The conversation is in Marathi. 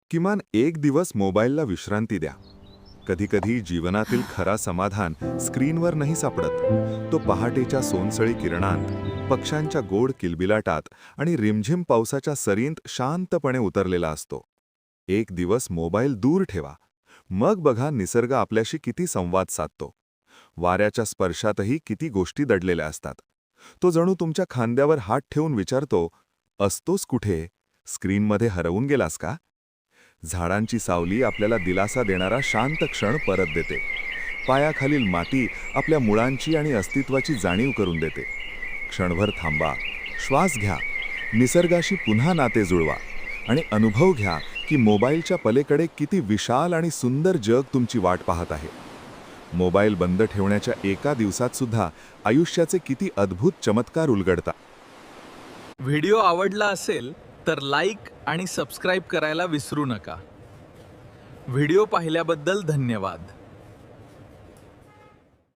किमान एक दिवस मोबाईलला विश्रांती द्या. कधीकधी जीवनातील खरा समाधान स्क्रीनवर नाही सापडत. तो पहाटेच्या सोनसळी किरणांत, पक्ष्यांच्या गोड किलबिलाटात आणि रिमझिम पावसाच्या सरींत शांतपणे उतरलेला असतो. एक दिवस मोबाईल दूर ठेवा. मग बघा निसर्ग आपल्याशी किती संवाद साधतो. वाऱ्याच्या स्पर्शातही किती गोष्टी दडलेल्या असतात. तो जणू तुमच्या खांद्यावर हात ठेवून विचारतो, असतोस कुठे? स्क्रीनमध्ये हरवून गेलास का? झाडांची सावली आपल्याला दिलासा देणारा शांत क्षण परत देते. पायाखालील माती आपल्या मुळांची आणि अस्तित्वाची जाणीव करून देते. क्षणभर थांबा, श्वास घ्या, निसर्गाशी पुन्हा नाते जुळवा आणि अनुभव घ्या की मोबाईलच्या पलीकडे किती विशाल आणि सुंदर जग तुमची वाट पाहत आहे. मोबाईल बंद ठेवण्याच्या एका दिवसात सुद्धा आयुष्याचे किती अद्भुत चमत्कार उलगडतात. व्हिडिओ आवडला असेल तर लाईक आणि सबस्क्राईब करायला विसरू नका. व्हिडिओ पाहिल्याबद्दल धन्यवाद.